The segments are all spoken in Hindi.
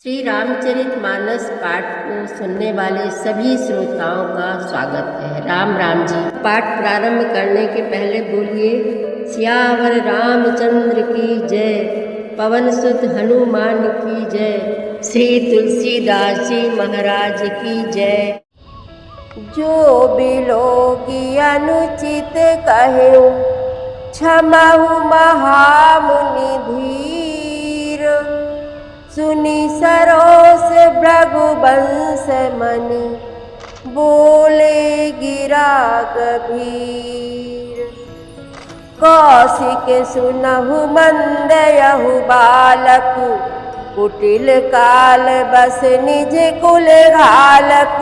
श्री रामचरितमानस पाठ को सुनने वाले सभी श्रोताओं का स्वागत है। राम राम जी। पाठ प्रारंभ करने के पहले बोलिए सियावर रामचंद्र की जय, पवन सुत हनुमान की जय, श्री तुलसीदास जी महाराज की जय। जो बिलोगी अनुचित कहूँ, क्षमहु महामुनि धीर। सुनी सरोस भृगुवंश मनि, बोले गिरा गभीर। कौशिक सुनहु मंदयहु बालक, कुटिल काल बस निज कुल घालक।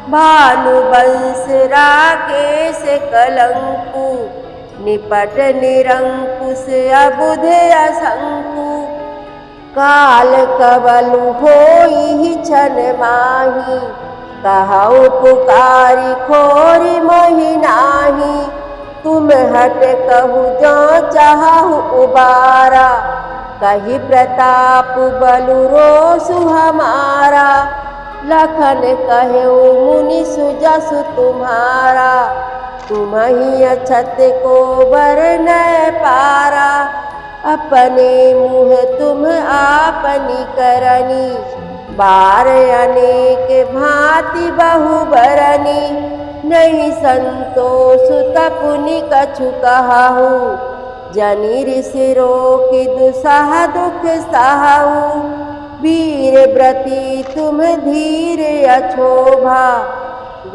भानुवंश राकेश कलंकु, निपट निरंकुश अबुध असंकु। काल कवलु होई छन माही, कहु पुकारी खोरि मोहि नाही। तुम हट कहु जो चाहु उबारा, कहि प्रताप बलु रोसु हमारा। लखन कहु मुनि सुजसु तुम्हारा, तुम्हि अछत को बरनय पारा। अपने मुँह तुम आपनी करनी, बार अनेक भांति बहु बरनी। नहीं संतोष तपुनि कछु कहु, जनि ऋषि रोकि दुसह दुख सहु। वीर व्रती तुम धीर अछोभा,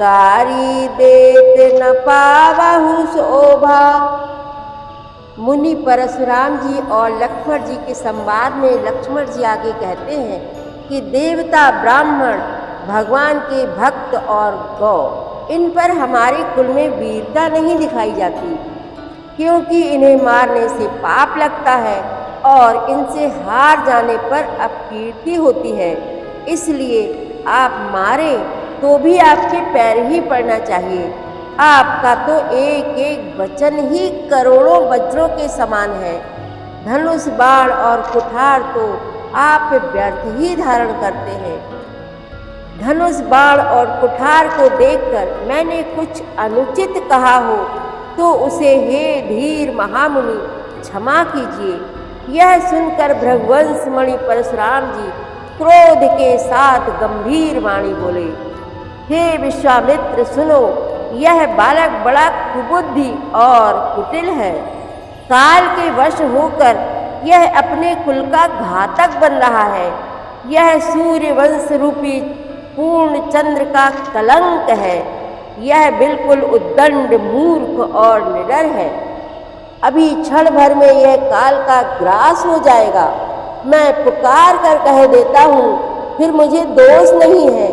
गारी देत न पावहु शोभा। मुनि परशुराम जी और लक्ष्मण जी के संवाद में लक्ष्मण जी आगे कहते हैं कि देवता, ब्राह्मण, भगवान के भक्त और गौ, इन पर हमारे कुल में वीरता नहीं दिखाई जाती, क्योंकि इन्हें मारने से पाप लगता है और इनसे हार जाने पर अपकीर्ति होती है। इसलिए आप मारे तो भी आपके पैर ही पड़ना चाहिए। आपका तो एक एक वचन ही करोड़ों वज्रों के समान है। धनुष, बाण और कुठार तो आप व्यर्थ ही धारण करते हैं। धनुष, बाण और कुठार को देखकर मैंने कुछ अनुचित कहा हो तो उसे हे धीर महामुनि क्षमा कीजिए। यह सुनकर भृगुवंश मणि परशुराम जी क्रोध के साथ गंभीर वाणी बोले, हे विश्वामित्र सुनो, यह बालक बड़ा कुबुद्धि और कुटिल है। काल के वश होकर यह अपने कुल का घातक बन रहा है। यह सूर्य वंश रूपी पूर्ण चंद्र का कलंक है। यह बिल्कुल उद्दंड, मूर्ख और निडर है। अभी क्षण भर में यह काल का ग्रास हो जाएगा। मैं पुकार कर कह देता हूँ, फिर मुझे दोष नहीं है।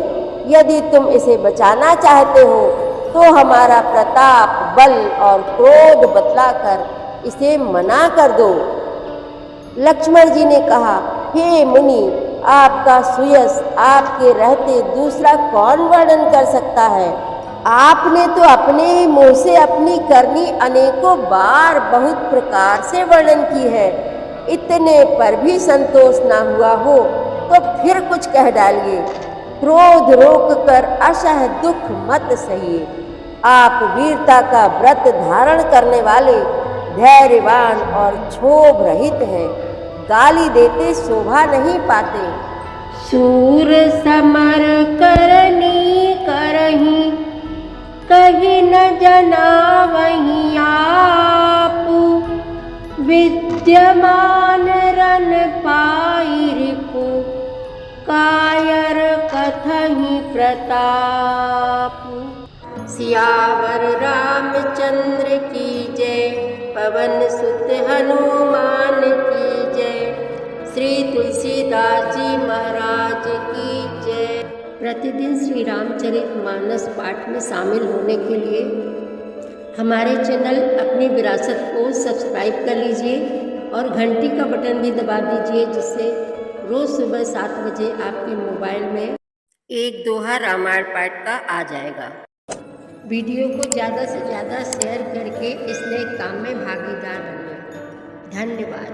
यदि तुम इसे बचाना चाहते हो तो हमारा प्रताप, बल और क्रोध बतलाकर इसे मना कर दो। लक्ष्मण जी ने कहा, हे मुनि, आपका सुयश आपके रहते दूसरा कौन वर्णन कर सकता है। आपने तो अपने ही मुँह से अपनी करनी अनेकों बार बहुत प्रकार से वर्णन की है। इतने पर भी संतोष ना हुआ हो तो फिर कुछ कह डालिए। क्रोध रोक कर असह दुख मत सहिए। आप वीरता का व्रत धारण करने वाले, धैर्यवान और क्षोभ रहित हैं। गाली देते शोभा नहीं पाते। सूर समर करनी करही, कहीं न जनावहीं आपु। विद्यमान रन पाई रिपु, कायर कथहि प्रतापु। सियावर रामचंद्र की जय, पवन सुत हनुमान की जय, श्री तुलसीदास जी महाराज की जय। प्रतिदिन श्री रामचरितमानस पाठ में शामिल होने के लिए हमारे चैनल अपनी विरासत को सब्सक्राइब कर लीजिए और घंटी का बटन भी दबा दीजिए, जिससे रोज़ सुबह 7 बजे आपके मोबाइल में एक दोहा रामायण पाठ का आ जाएगा। वीडियो को ज़्यादा से ज़्यादा शेयर करके इस नए काम में भागीदार बनिए। धन्यवाद।